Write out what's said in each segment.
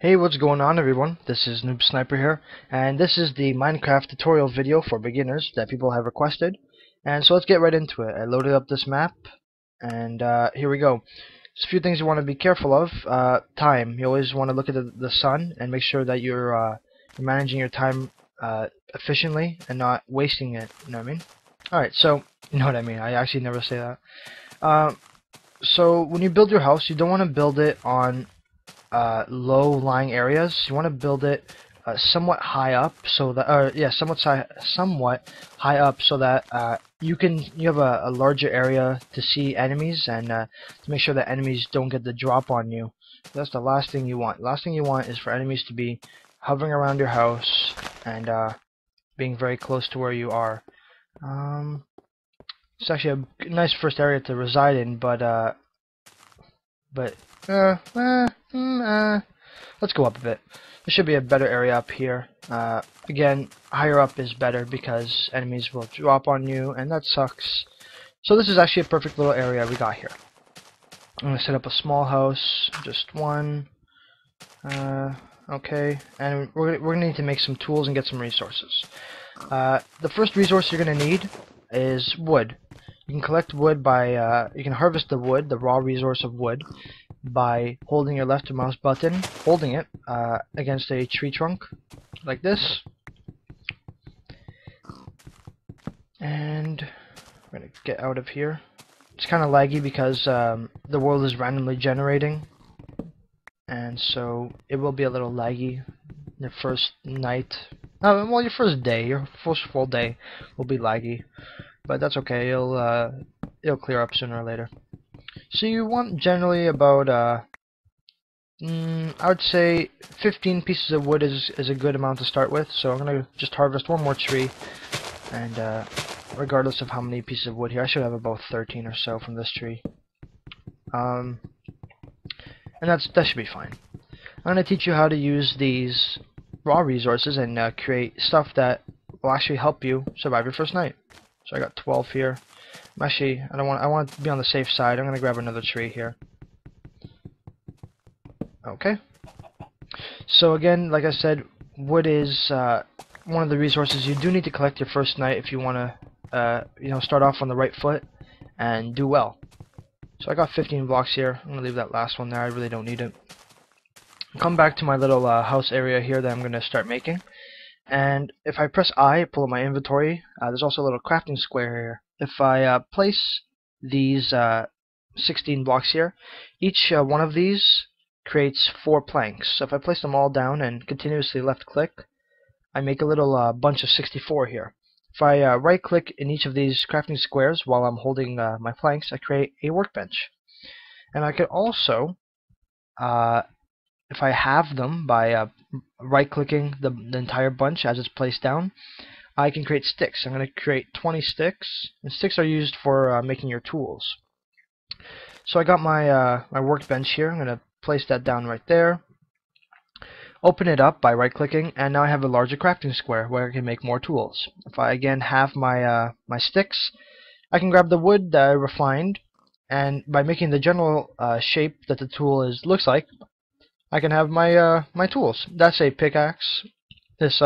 Hey, what's going on everyone? This is Noob Sniper here, and this is the Minecraft tutorial video for beginners that people have requested. And so let's get right into it. I loaded up this map, and here we go. There's a few things you want to be careful of. Time. You always want to look at the sun and make sure that you're managing your time efficiently and not wasting it. You know what I mean? Alright, so, you know what I mean. I actually never say that. So when you build your house, you don't want to build it on low-lying areas. You want to build it somewhat high up, so that, somewhat high up, so that you have a larger area to see enemies and to make sure that enemies don't get the drop on you. That's the last thing you want. Last thing you want is for enemies to be hovering around your house and being very close to where you are. It's actually a nice first area to reside in, but let's go up a bit. There should be a better area up here. Again, higher up is better because enemies will drop on you, and that sucks. So this is actually a perfect little area we got here. I'm gonna set up a small house, just one. Okay, and we're gonna need to make some tools and get some resources. The first resource you're gonna need is wood. You can collect wood by you can harvest the wood, the raw resource of wood, by holding your left mouse button, holding it against a tree trunk, like this. And we're gonna get out of here. It's kind of laggy because the world is randomly generating, and so it will be a little laggy. Your first night, well, your first day, your first full day will be laggy, but that's okay. It'll clear up sooner or later. So you want generally about I would say 15 pieces of wood is a good amount to start with. So I'm gonna just harvest one more tree, and regardless of how many pieces of wood here, I should have about 13 or so from this tree. And that should be fine. I'm gonna teach you how to use these raw resources and create stuff that will actually help you survive your first night. So I got 12 here. Actually, I want to be on the safe side. I'm gonna grab another tree here. Okay. So again, like I said, wood is one of the resources you do need to collect your first night if you want to, start off on the right foot and do well. So I got 15 blocks here. I'm gonna leave that last one there. I really don't need it. Come back to my little house area here that I'm gonna start making. And if I press I, pull up my inventory, there's also a little crafting square here. If I place these 16 blocks here, each one of these creates 4 planks. So if I place them all down and continuously left click, I make a little bunch of 64 here. If I right click in each of these crafting squares while I'm holding my planks, I create a workbench. And I could also, if I have them by right-clicking the entire bunch as it's placed down, I can create sticks. I'm going to create 20 sticks, and sticks are used for making your tools. So I got my my workbench here. I'm going to place that down right there. Open it up by right-clicking, and now I have a larger crafting square where I can make more tools. If I again have my my sticks, I can grab the wood that I refined, and by making the general shape that the tool looks like, I can have my my tools. That's a pickaxe. This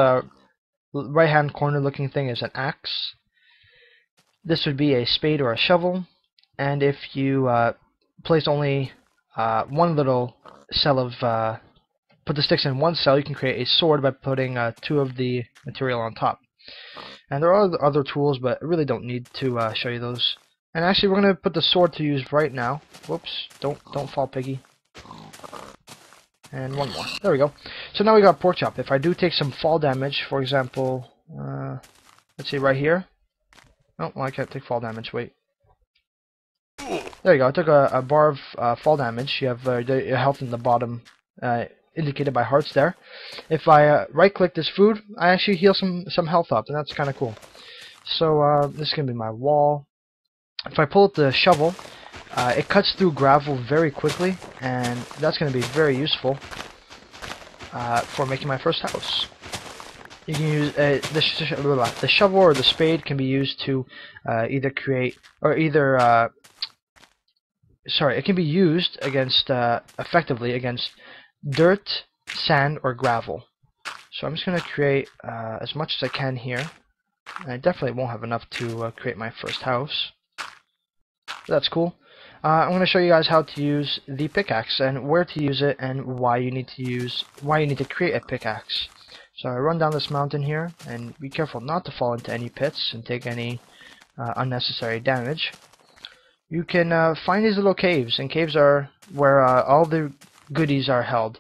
right-hand corner looking thing is an axe. This would be a spade or a shovel. And if you place only one little cell of put the sticks in one cell, you can create a sword by putting 2 of the material on top. And there are other tools, but I really don't need to show you those. And actually, we're gonna put the sword to use right now. Whoops! Don't fall, piggy. And one more. There we go. So now we got pork chop. If I do take some fall damage, for example, let's see right here. Oh, well, I can't take fall damage. Wait. There you go. I took a bar of fall damage. You have your health in the bottom, indicated by hearts there. If I right-click this food, I actually heal some health up, and that's kind of cool. So this is gonna be my wall. If I pull up the shovel, it cuts through gravel very quickly, and that's going to be very useful for making my first house. You can use the shovel or the spade can be used to either create or either sorry, it can be used against effectively against dirt sand or gravel. So I'm just going to create as much as I can here. And I definitely won't have enough to create my first house. But that's cool. I'm going to show you guys how to use the pickaxe and where to use it and why you need to create a pickaxe. So I run down this mountain here, and be careful not to fall into any pits and take any unnecessary damage. You can find these little caves, and caves are where all the goodies are held.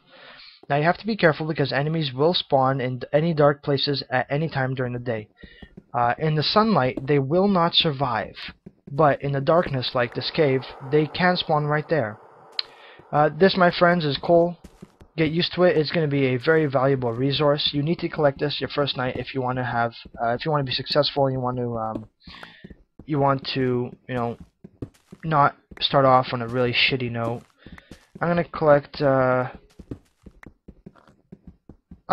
Now you have to be careful because enemies will spawn in any dark places at any time during the day. In the sunlight, they will not survive, but in the darkness, like this cave, they can spawn right there. This, my friends, is coal. Get used to it. It's going to be a very valuable resource. You need to collect this your first night if you want to have, if you want to be successful. And you want to, not start off on a really shitty note. I'm going to collect. I'll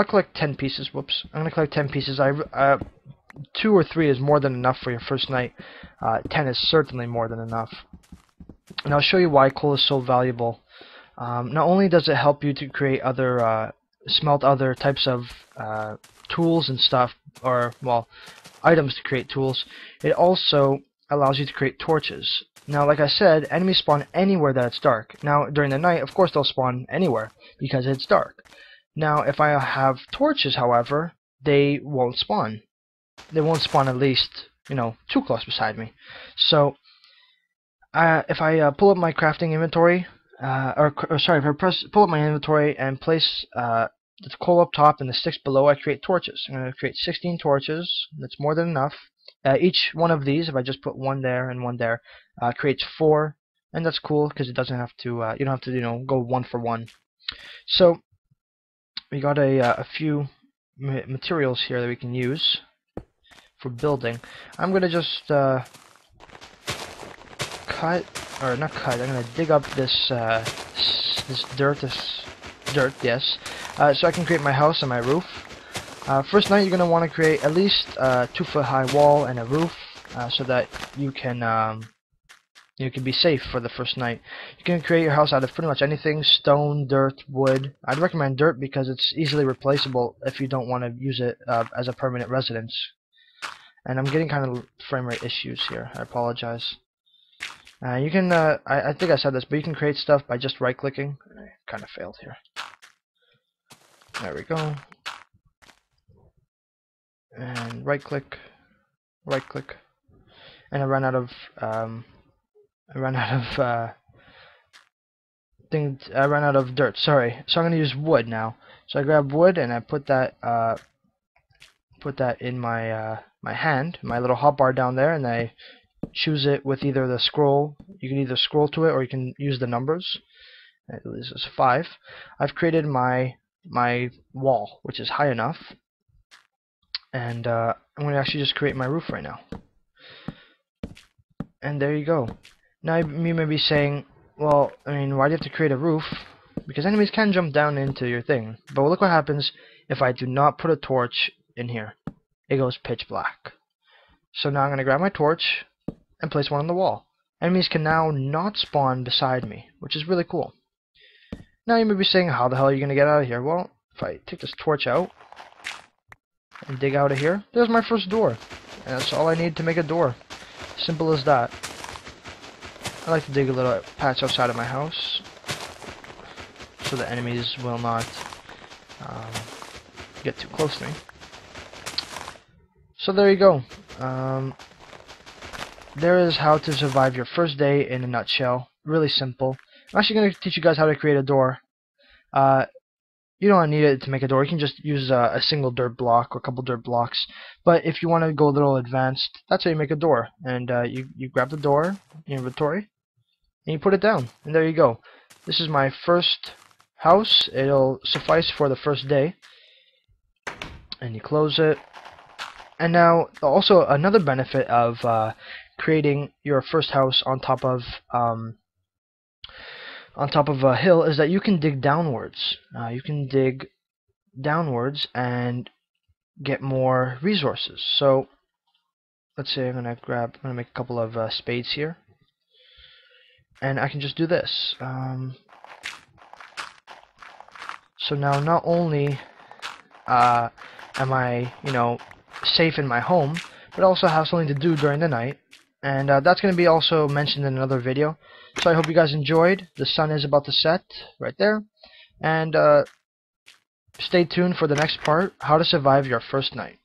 collect 10 pieces. Whoops. I'm going to collect 10 pieces. 2 or 3 is more than enough for your first night. 10 is certainly more than enough. And I'll show you why coal is so valuable. Not only does it help you to create smelt other types of tools and stuff, or, well, items to create tools, it also allows you to create torches. Now, like I said, enemies spawn anywhere that it's dark. Now, during the night, of course, they'll spawn anywhere because it's dark. Now, if I have torches, however, they won't spawn. They won't spawn at least, too close beside me. So, if I pull up my crafting inventory, if I pull up my inventory and place the coal up top and the sticks below, I create torches. I'm going to create 16 torches. That's more than enough. Each one of these, if I just put one there and one there, creates 4, and that's cool because it doesn't have to. You don't have to, go 1 for 1. So we got a few materials here that we can use for building. I'm gonna just I'm gonna dig up this dirt, yes, so I can create my house and my roof. First night, you're gonna want to create at least a 2-foot high wall and a roof, so that you can be safe for the first night. You can create your house out of pretty much anything: stone, dirt, wood. I'd recommend dirt because it's easily replaceable if you don't want to use it as a permanent residence. And I'm getting kind of frame rate issues here. I apologize. You can, I think I said this, but you can create stuff by just right-clicking. I kind of failed here. There we go. And right-click, and I ran out of dirt. Sorry. So I'm gonna use wood now. So I grab wood and I put that in my my hand, my little hotbar down there, and I choose it with either the scroll. You can either scroll to it or you can use the numbers. This is 5. I've created my wall, which is high enough, and I'm going to actually just create my roof right now. And there you go. Now you may be saying, well, I mean, why do you have to create a roof? Because enemies can jump down into your thing. But look what happens if I do not put a torch in here. It goes pitch black. So now I'm going to grab my torch and place one on the wall. Enemies can now not spawn beside me, which is really cool. Now you may be saying, how the hell are you going to get out of here? Well, if I take this torch out and dig out of here, there's my first door. And that's all I need to make a door. Simple as that. I like to dig a little patch outside of my house so the enemies will not get too close to me. So there you go. There is how to survive your first day in a nutshell. Really simple. I'm actually going to teach you guys how to create a door. You don't need it to make a door. You can just use a single dirt block or a couple dirt blocks. But if you want to go a little advanced, that's how you make a door. And you grab the door in your inventory and you put it down. And there you go. This is my first house. It'll suffice for the first day. And you close it. And now, also another benefit of creating your first house on top of a hill is that you can dig downwards. You can dig downwards and get more resources. So let's say I'm gonna make a couple of spades here, and I can just do this. So now not only am I, safe in my home, but also have something to do during the night. And that's going to be also mentioned in another video. So I hope you guys enjoyed. The sun is about to set right there. And stay tuned for the next part, how to survive your first night.